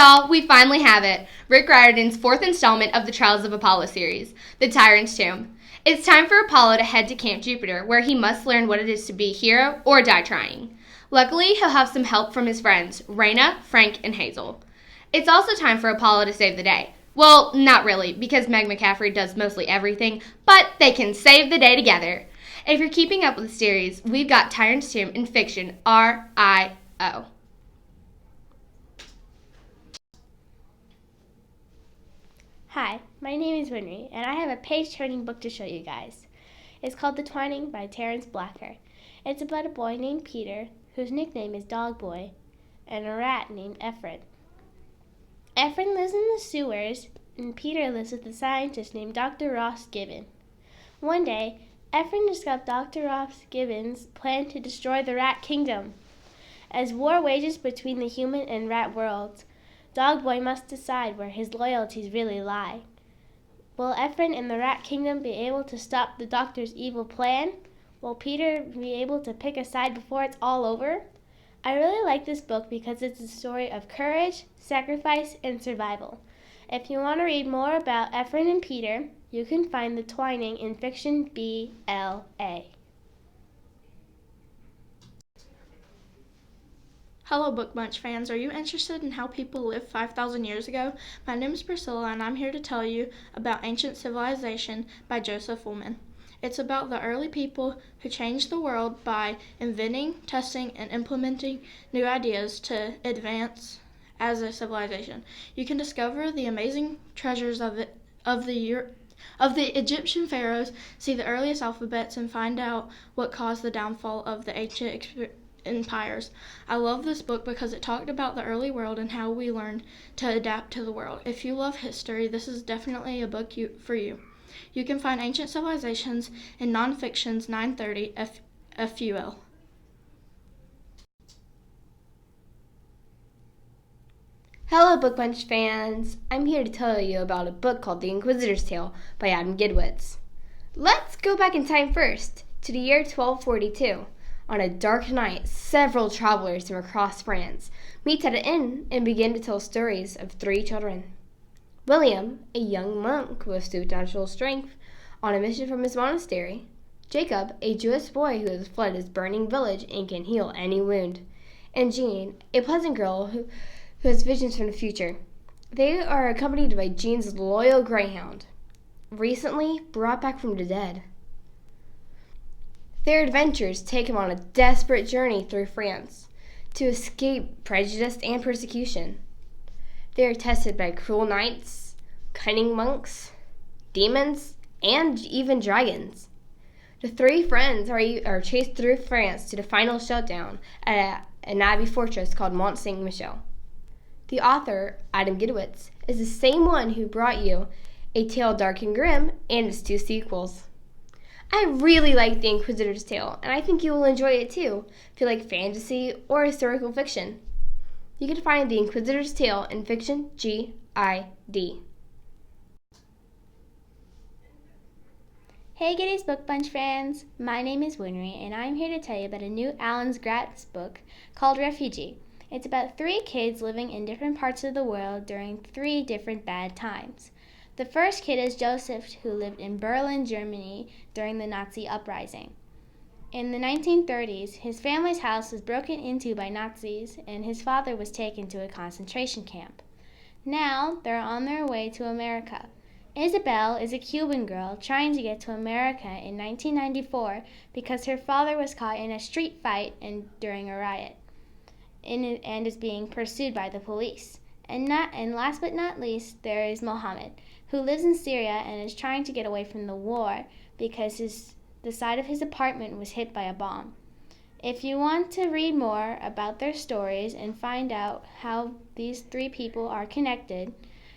Y'all, we finally have it. Rick Riordan's fourth installment of the Trials of Apollo series, The Tyrant's Tomb. It's time for Apollo to head to Camp Jupiter, where he must learn what it is to be a hero or die trying. Luckily, he'll have some help from his friends, Raina, Frank, and Hazel. It's also time for Apollo to save the day. Well, not really, because Meg McCaffrey does mostly everything, but they can save the day together. If you're keeping up with the series, we've got Tyrant's Tomb in fiction, RIO. Hi, my name is Wimpy, and I have a page-turning book to show you guys. It's called The Twyning by Terrence Blacker. It's about a boy named Peter, whose nickname is Dog Boy, and a rat named Efren. Efren lives in the sewers, and Peter lives with a scientist named Dr. Ross Gibbon. One day, Efren discovered Dr. Ross Gibbon's plan to destroy the rat kingdom. As war wages between the human and rat worlds, Dog Boy must decide where his loyalties really lie. Will Efren and the Rat Kingdom be able to stop the Doctor's evil plan? Will Peter be able to pick a side before it's all over? I really like this book because it's a story of courage, sacrifice, and survival. If you want to read more about Efren and Peter, you can find The Twyning in Fiction BLA. Hello Book Bunch fans, are you interested in how people lived 5,000 years ago? My name is Priscilla and I'm here to tell you about Ancient Civilization by Joseph Ullman. It's about the early people who changed the world by inventing, testing, and implementing new ideas to advance as a civilization. You can discover the amazing treasures of the Egyptian pharaohs, see the earliest alphabets, and find out what caused the downfall of the ancient empires. I love this book because it talked about the early world and how we learned to adapt to the world. If you love history, this is definitely a book for you. You can find Ancient Civilizations in Nonfiction's 930 FUL. Hello, Book Bunch fans! I'm here to tell you about a book called The Inquisitor's Tale by Adam Gidwitz. Let's go back in time first, to the year 1242. On a dark night, several travelers from across France meet at an inn and begin to tell stories of three children. William, a young monk with supernatural strength, on a mission from his monastery. Jacob, a Jewish boy who has fled his burning village and can heal any wound. And Jean, a pleasant girl who has visions from the future. They are accompanied by Jean's loyal greyhound, recently brought back from the dead. Their adventures take him on a desperate journey through France to escape prejudice and persecution. They are tested by cruel knights, cunning monks, demons, and even dragons. The three friends are chased through France to the final showdown at an abbey fortress called Mont Saint-Michel. The author, Adam Gidwitz, is the same one who brought you A Tale Dark and Grim and its two sequels. I really like The Inquisitor's Tale, and I think you will enjoy it too, if you like fantasy or historical fiction. You can find The Inquisitor's Tale in Fiction GID. Hey Giddy's Book Bunch fans! My name is Winry, and I'm here to tell you about a new Alan Gratz book called Refugee. It's about three kids living in different parts of the world during three different bad times. The first kid is Joseph, who lived in Berlin, Germany during the Nazi uprising. In the 1930s, his family's house was broken into by Nazis, and his father was taken to a concentration camp. Now, they're on their way to America. Isabel is a Cuban girl trying to get to America in 1994 because her father was caught in a street fight during a riot and is being pursued by the police. And last but not least, there is Mohammed, who lives in Syria and is trying to get away from the war because the side of his apartment was hit by a bomb. If you want to read more about their stories and find out how these three people are connected,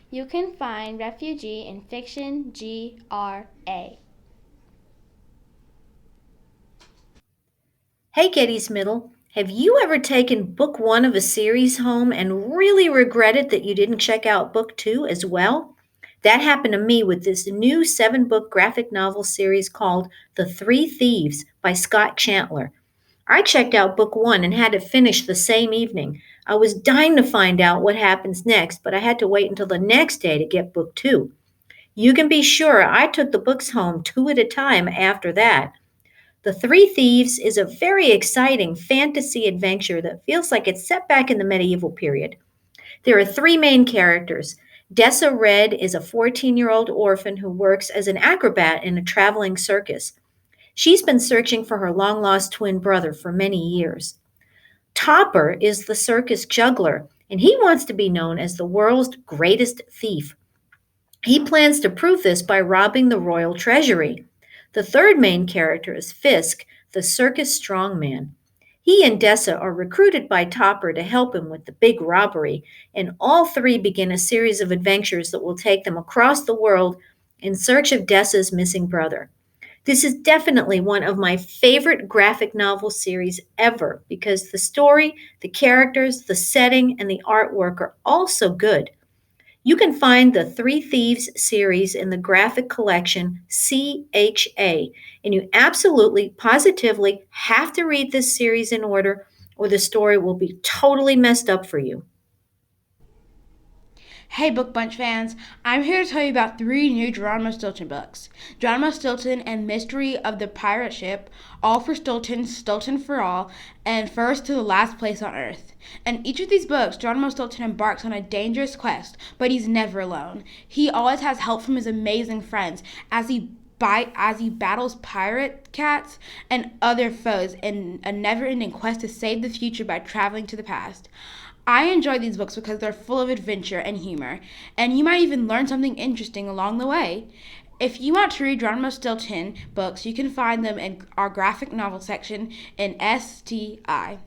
you can find Refugee in Fiction GRA. Hey, Getty's Middle. Have you ever taken book 1 of a series home and really regretted that you didn't check out book 2 as well? That happened to me with this new 7-book graphic novel series called The Three Thieves by Scott Chandler. I checked out book 1 and had it finished the same evening. I was dying to find out what happens next, but I had to wait until the next day to get book 2. You can be sure I took the books home 2 at a time after that. The Three Thieves is a very exciting fantasy adventure that feels like it's set back in the medieval period. There are 3 main characters. Dessa Red is a 14-year-old orphan who works as an acrobat in a traveling circus. She's been searching for her long-lost twin brother for many years. Topper is the circus juggler, and he wants to be known as the world's greatest thief. He plans to prove this by robbing the royal treasury. The third main character is Fisk, the circus strongman. He and Dessa are recruited by Topper to help him with the big robbery, and all 3 begin a series of adventures that will take them across the world in search of Dessa's missing brother. This is definitely one of my favorite graphic novel series ever because the story, the characters, the setting, and the artwork are all so good. You can find the Three Thieves series in the graphic collection CHA, and you absolutely, positively have to read this series in order or the story will be totally messed up for you. Hey Book Bunch fans, I'm here to tell you about 3 new Geronimo Stilton books. Geronimo Stilton and Mystery of the Pirate Ship, All for Stilton, Stilton for All, and First to the Last Place on Earth. In each of these books, Geronimo Stilton embarks on a dangerous quest, but he's never alone. He always has help from his amazing friends as he battles pirate cats and other foes in a never-ending quest to save the future by traveling to the past. I enjoy these books because they're full of adventure and humor, and you might even learn something interesting along the way. If you want to read Geronimo Stilton books, you can find them in our graphic novel section in STI.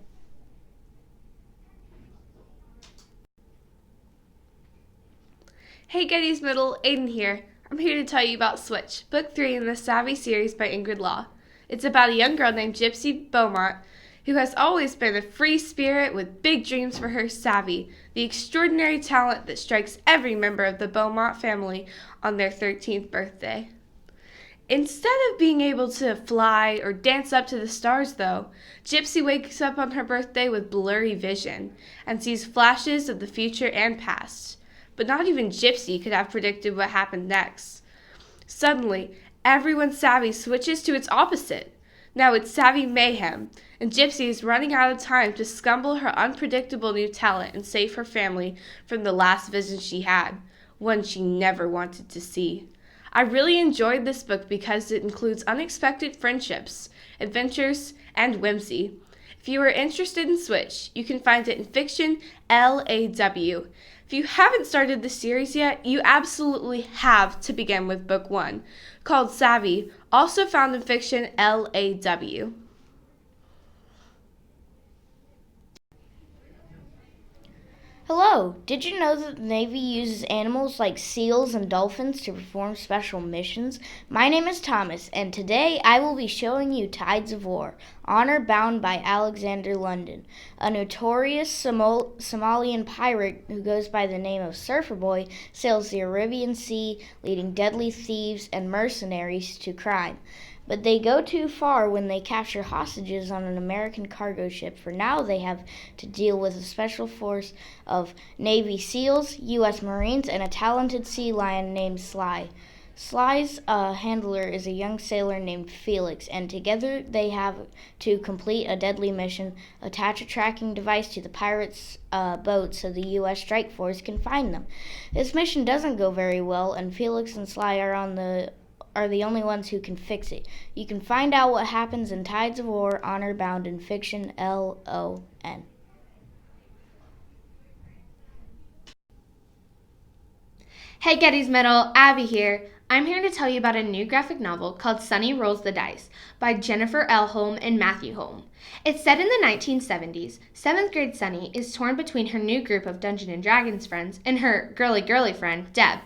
Hey Getty's Middle, Aiden here. I'm here to tell you about Switch, Book 3 in the Savvy series by Ingrid Law. It's about a young girl named Gypsy Beaumont who has always been a free spirit with big dreams for her Savvy, the extraordinary talent that strikes every member of the Beaumont family on their 13th birthday. Instead of being able to fly or dance up to the stars, though, Gypsy wakes up on her birthday with blurry vision and sees flashes of the future and past. But not even Gypsy could have predicted what happened next. Suddenly, everyone's Savvy switches to its opposite. Now it's Savvy mayhem, and Gypsy is running out of time to scumble her unpredictable new talent and save her family from the last vision she had, one she never wanted to see. I really enjoyed this book because it includes unexpected friendships, adventures, and whimsy. If you are interested in Switch, you can find it in Fiction LAW. If you haven't started the series yet, you absolutely have to begin with Book 1, called Savvy, also found in Fiction LAW. Hello! Did you know that the Navy uses animals like seals and dolphins to perform special missions? My name is Thomas, and today I will be showing you Tides of War, Honor Bound by Alexander London, a notorious Somalian pirate who goes by the name of Surfer Boy, sails the Arabian Sea, leading deadly thieves and mercenaries to crime. But they go too far when they capture hostages on an American cargo ship. For now, they have to deal with a special force of Navy SEALs, U.S. Marines, and a talented sea lion named Sly. Sly's handler is a young sailor named Felix, and together they have to complete a deadly mission, attach a tracking device to the pirates' boat so the U.S. strike force can find them. This mission doesn't go very well, and Felix and Sly are the only ones who can fix it. You can find out what happens in Tides of War, Honor Bound in Fiction LON. Hey Getty's Middle, Abby here. I'm here to tell you about a new graphic novel called Sunny Rolls the Dice by Jennifer L. Holm and Matthew Holm. It's set in the 1970s. 7th grade Sunny is torn between her new group of Dungeons & Dragons friends and her girly friend, Deb.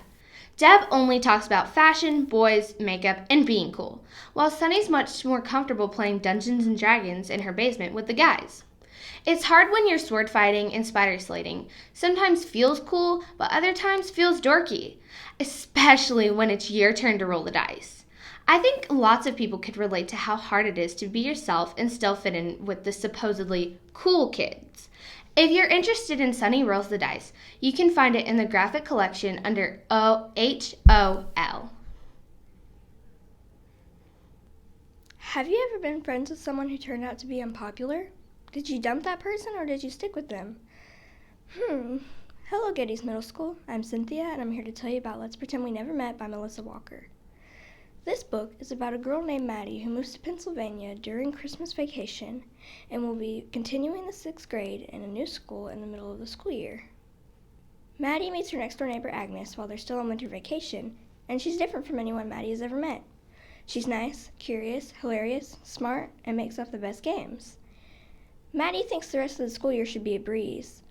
Deb only talks about fashion, boys, makeup, and being cool, while Sunny's much more comfortable playing Dungeons & Dragons in her basement with the guys. It's hard when your sword fighting and spider slating sometimes feels cool, but other times feels dorky, especially when it's your turn to roll the dice. I think lots of people could relate to how hard it is to be yourself and still fit in with the supposedly cool kids. If you're interested in Sunny Rolls the Dice, you can find it in the graphic collection under HOL. Have you ever been friends with someone who turned out to be unpopular? Did you dump that person or did you stick with them? Hello, Geddes Middle School. I'm Cynthia, and I'm here to tell you about Let's Pretend We Never Met by Melissa Walker. This book is about a girl named Maddie who moves to Pennsylvania during Christmas vacation and will be continuing the 6th grade in a new school in the middle of the school year. Maddie meets her next-door neighbor Agnes while they're still on winter vacation, and she's different from anyone Maddie has ever met. She's nice, curious, hilarious, smart, and makes up the best games. Maddie thinks the rest of the school year should be a breeze.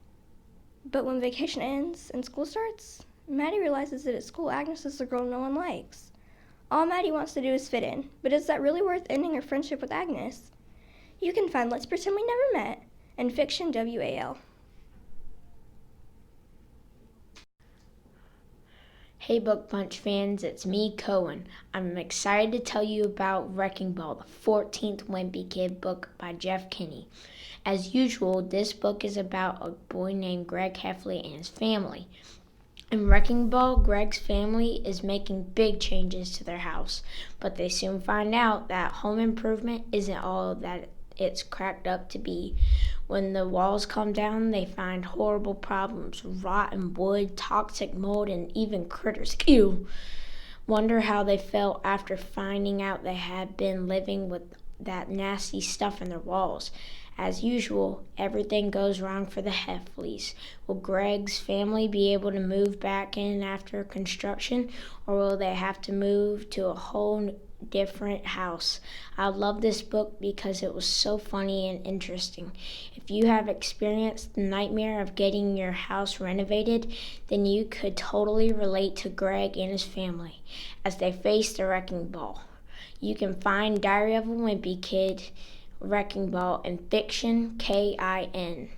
But when vacation ends and school starts, Maddie realizes that at school Agnes is the girl no one likes. All Maddie wants to do is fit in, but is that really worth ending her friendship with Agnes? You can find Let's Pretend We Never Met in Fiction WAL. Hey Book Bunch fans, it's me, Cohen. I'm excited to tell you about Wrecking Ball, the 14th Wimpy Kid book by Jeff Kinney. As usual, this book is about a boy named Greg Heffley and his family. In Wrecking Ball, Greg's family is making big changes to their house, but they soon find out that home improvement isn't all that it's cracked up to be. When the walls come down, they find horrible problems: rotten wood, toxic mold, and even critters. Ew! Wonder how they felt after finding out they had been living with that nasty stuff in their walls. As usual, everything goes wrong for the Heffleys. Will Greg's family be able to move back in after construction, or will they have to move to a whole different house? I love this book because it was so funny and interesting. If you have experienced the nightmare of getting your house renovated, then you could totally relate to Greg and his family as they face the wrecking ball. You can find Diary of a Wimpy Kid, Wrecking Ball, and Fiction KIN.